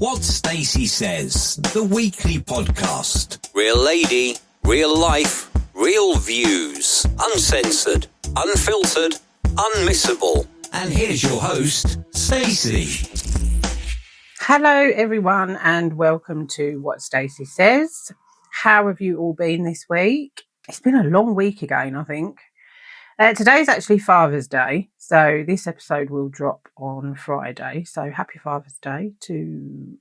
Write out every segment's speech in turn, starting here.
What Stacey Says, the weekly podcast. Real lady, real life, real views. Uncensored, unfiltered, unmissable. And here's your host, Stacey. Hello everyone and welcome to What Stacey Says. How have you all been this week? It's been a long week again, I think. Today's actually Father's Day, so this episode will drop on Friday. So happy Father's Day to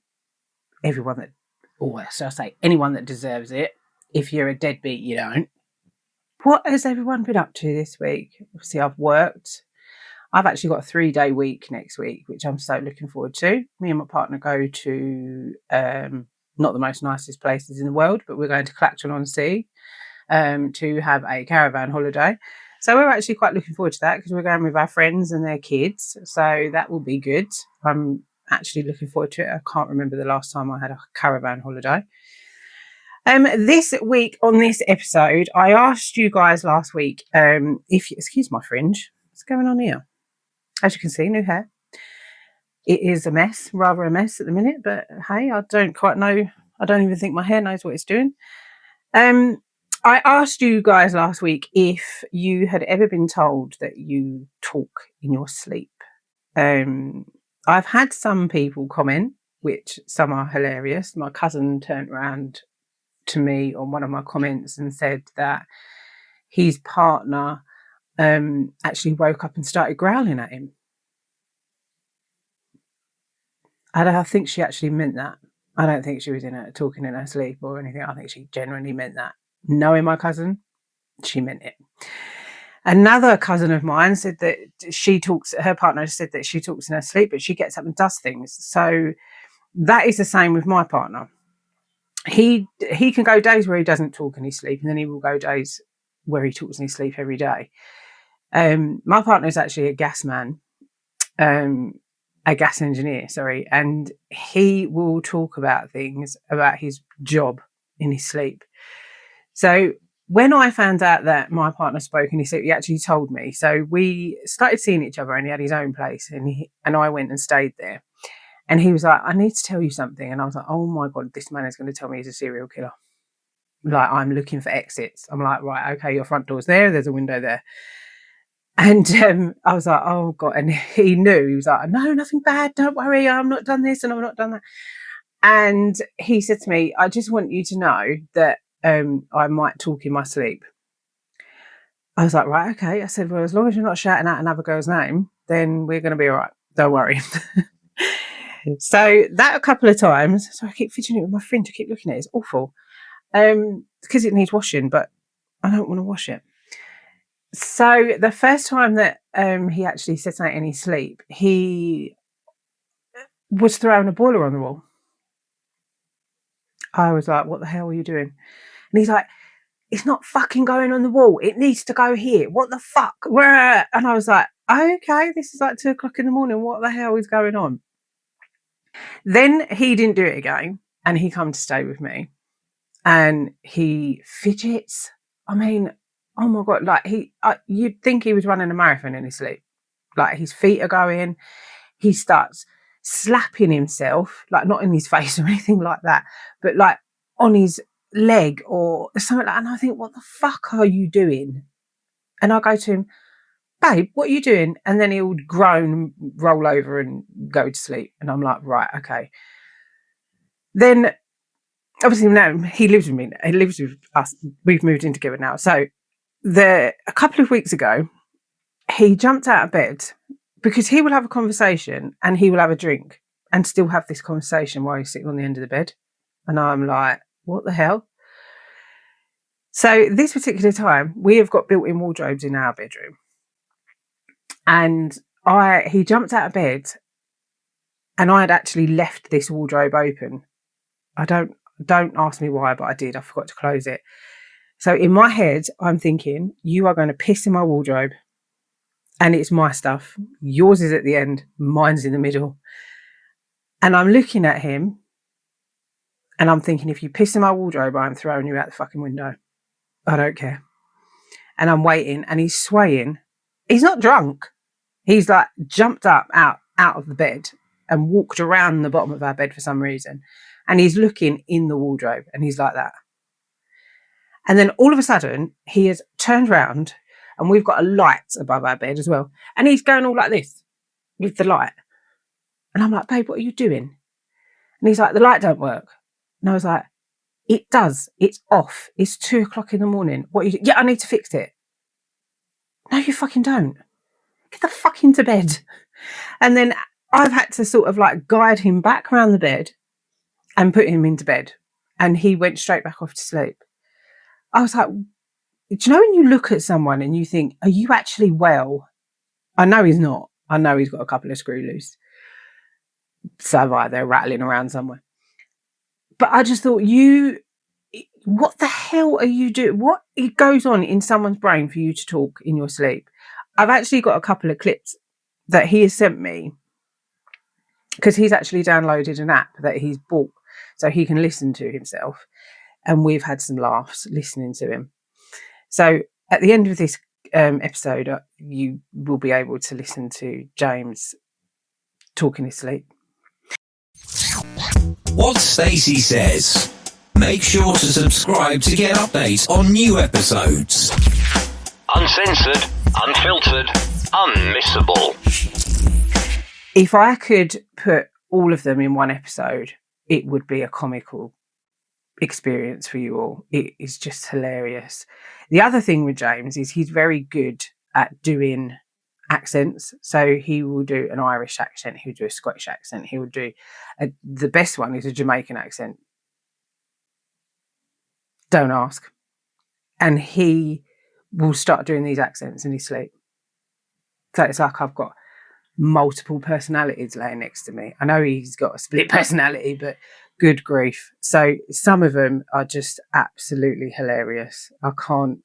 everyone that, or should I say anyone that deserves it. If you're a deadbeat, you don't. What has everyone been up to this week? Obviously I've worked. I've actually got a 3-day week next week, which I'm so looking forward to. Me and my partner go to not the most nicest places in the world, but we're going to Clacton-on-Sea to have a caravan holiday. So we're actually quite looking forward to that because we're going with our friends and their kids. So that will be good. I'm actually looking forward to it. I can't remember the last time I had a caravan holiday. This week on this episode, I asked you guys last week if you, excuse my fringe, what's going on here? As you can see, new hair. It is a mess, rather a mess at the minute, but hey, I don't quite know. I don't even think my hair knows what it's doing. I asked you guys last week if you had ever been told that you talk in your sleep. I've had some people comment, which some are hilarious. My cousin turned around to me on one of my comments and said that his partner actually woke up and started growling at him. I think she actually meant that. I don't think she was talking in her sleep or anything. I think she genuinely meant that. Knowing my cousin, she meant it. Another cousin of mine said that her partner said that she talks in her sleep, but she gets up and does things. So that is the same with my partner. He can go days where he doesn't talk in his sleep, and then he will go days where he talks in his sleep every day. My partner is actually a gas engineer, and he will talk about things about his job in his sleep. So when I found out that my partner spoke in his sleep, he actually told me. So we started seeing each other, and he had his own place, and I went and stayed there. And he was like, "I need to tell you something." And I was like, "Oh my God, this man is going to tell me he's a serial killer. Like, I'm looking for exits." I'm like, "Right, okay, your front door's there. There's a window there." And I was like, "Oh God." And he knew. He was like, "No, nothing bad. Don't worry. I'm not done this and I'm not done that." And he said to me, "I just want you to know that I might talk in my sleep." I was like, "Right, okay." I said, "Well, as long as you're not shouting out another girl's name, then we're going to be all right. Don't worry." So that a couple of times. So I keep fidgeting with my fringe. I keep looking at it. It's awful. Because it needs washing, but I don't want to wash it. So the first time that he actually said something in his sleep, he was throwing a boiler on the wall. I was like, "What the hell are you doing?" And he's like, "It's not fucking going on the wall. It needs to go here. What the fuck?" And I was like, "Okay, this is like 2 o'clock in the morning. What the hell is going on?" Then he didn't do it again, and he come to stay with me, and he fidgets. I mean, oh my God, like you'd think he was running a marathon in his sleep. Like his feet are going. He starts slapping himself, like not in his face or anything like that, but like on his leg or something like that. And I think, "What the fuck are you doing?" And I go to him, "Babe, what are you doing?" And then he would groan, roll over and go to sleep. And I'm like, right, okay. Then obviously now he lives with me. He lives with us. We've moved in together now. So a couple of weeks ago, he jumped out of bed because he will have a conversation and he will have a drink and still have this conversation while he's sitting on the end of the bed. And I'm like, what the hell? So this particular time, we have got built-in wardrobes in our bedroom. And he jumped out of bed and I had actually left this wardrobe open. Don't ask me why, but I did. I forgot to close it. So in my head, I'm thinking, you are going to piss in my wardrobe and it's my stuff. Yours is at the end. Mine's in the middle. And I'm looking at him and I'm thinking, if you piss in my wardrobe, I'm throwing you out the fucking window. I don't care. And I'm waiting and he's swaying. He's not drunk. He's like jumped up out of the bed and walked around the bottom of our bed for some reason. And he's looking in the wardrobe and he's like that. And then all of a sudden he has turned around and we've got a light above our bed as well. And he's going all like this with the light. And I'm like, babe, what are you doing? And he's like, the light don't work. And I was like, it does. It's off. It's 2:00 in the morning. What are you doing? Yeah, I need to fix it. No, you fucking don't. Get the fuck into bed. And then I've had to sort of like guide him back around the bed and put him into bed. And he went straight back off to sleep. I was like, do you know when you look at someone and you think, are you actually well? I know he's not. I know he's got a couple of screw loose. So right, they're rattling around somewhere. But I just thought, what the hell are you doing? What goes on in someone's brain for you to talk in your sleep? I've actually got a couple of clips that he has sent me because he's actually downloaded an app that he's bought so he can listen to himself. And we've had some laughs listening to him. So at the end of this episode, you will be able to listen to James talking his sleep. What Stacey says. Make sure to subscribe to get updates on new episodes. Uncensored, unfiltered, unmissable. If I could put all of them in one episode, it would be a comical experience for you all. It is just hilarious. The other thing with James is he's very good at doing accents. So he will do an Irish accent, he will do a Scottish accent, he will do the best one is a Jamaican accent. Don't ask. And he will start doing these accents in his sleep. So it's like I've got multiple personalities laying next to me. I know he's got a split personality, but good grief. So some of them are just absolutely hilarious. I can't,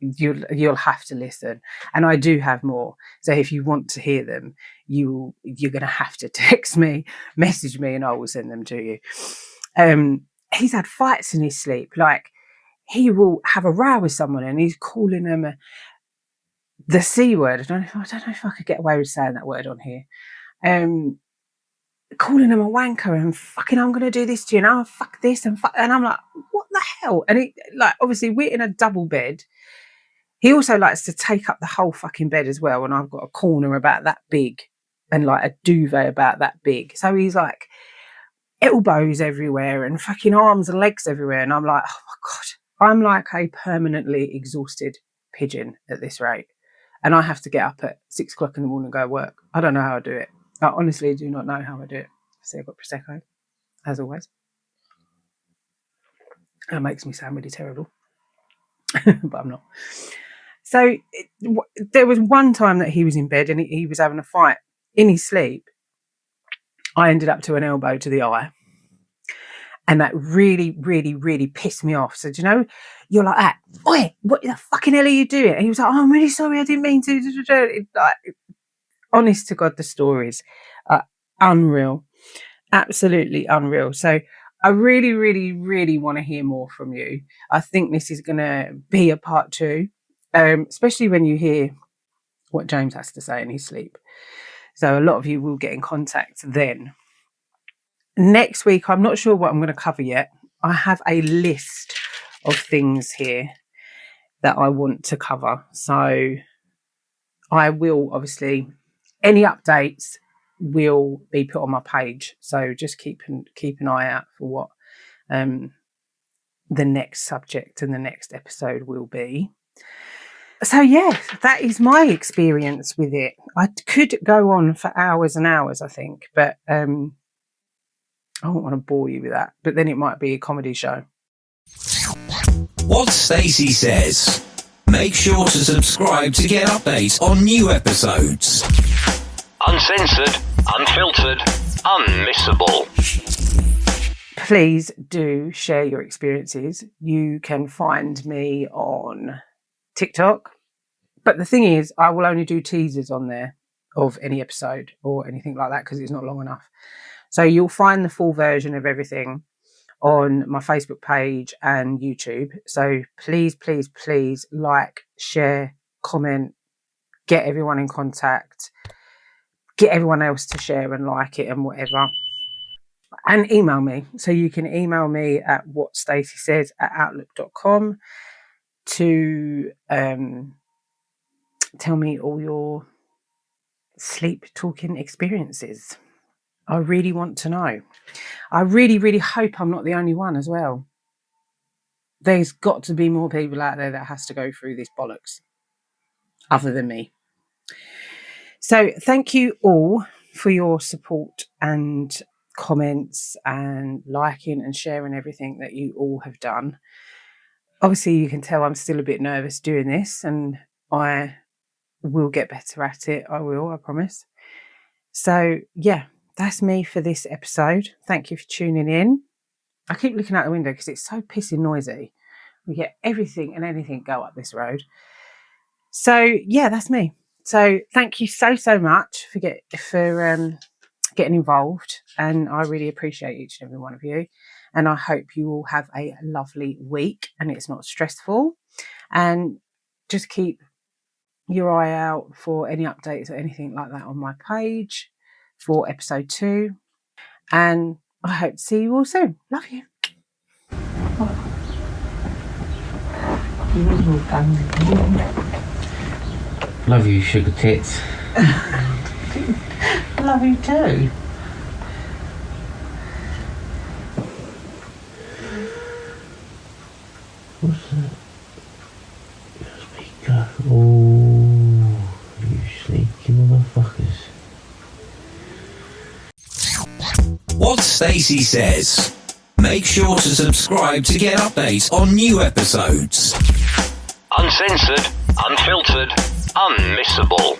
you'll have to listen. And I do have more. So if you want to hear them, you're going to have to text me, message me, and I will send them to you. He's had fights in his sleep. Like he will have a row with someone and he's calling them the C word. I don't know if I could get away with saying that word on here. Calling him a wanker and fucking, I'm going to do this to you now. Fuck this and fuck. And I'm like, what the hell? And it, like, obviously we're in a double bed. He also likes to take up the whole fucking bed as well. And I've got a corner about that big and like a duvet about that big. So he's like elbows everywhere and fucking arms and legs everywhere. And I'm like, oh my God, I'm like a permanently exhausted pigeon at this rate. And I have to get up at 6:00 in the morning and go work. I don't know how I do it. I honestly do not know how I do it. See, I've got Prosecco, as always. That makes me sound really terrible. But I'm not. So there was one time that he was in bed and he was having a fight in his sleep. I ended up to an elbow to the eye. And that really, really, really pissed me off. So, do you know, you're like that. Oi, what the fucking hell are you doing? And he was like, oh, I'm really sorry. I didn't mean to. Like, honest to God, the stories are unreal. Absolutely unreal. So I really, really, really want to hear more from you. I think this is going to be a part 2, especially when you hear what James has to say in his sleep. So a lot of you will get in contact then. Next week, I'm not sure what I'm going to cover yet. I have a list of things here that I want to cover. So I will obviously, any updates will be put on my page. So just keep an eye out for what the next subject and the next episode will be. So yeah, that is my experience with it. I could go on for hours and hours, I think, but I don't want to bore you with that. But then it might be a comedy show. What Stacey says. Make sure to subscribe to get updates on new episodes. Uncensored, unfiltered, unmissable. Please do share your experiences. You can find me on TikTok. But the thing is, I will only do teasers on there of any episode or anything like that because it's not long enough. So you'll find the full version of everything on my Facebook page and YouTube. So please, please, please like, share, comment, get everyone in contact. get everyone else to share and like it and whatever. And email me. So you can email me at whatstaceysays@outlook.com to tell me all your sleep talking experiences. I really want to know. I really, really hope I'm not the only one as well. There's got to be more people out there that has to go through this bollocks other than me. So thank you all for your support and comments and liking and sharing everything that you all have done. Obviously, you can tell I'm still a bit nervous doing this, and I will get better at it. I will, I promise. So yeah, that's me for this episode. Thank you for tuning in. I keep looking out the window because it's so pissing noisy. We get everything and anything go up this road. So yeah, that's me. So thank you so much for getting involved, and I really appreciate each and every one of you. And I hope you all have a lovely week and it's not stressful. And just keep your eye out for any updates or anything like that on my page for episode 2. And I hope to see you all soon. Love you. Love you, sugar tits. Love you too. What's that? Speaker. Oh, you sneaky motherfuckers. What Stacey Says. Make sure to subscribe to get updates on new episodes. Uncensored, unfiltered, unmissable.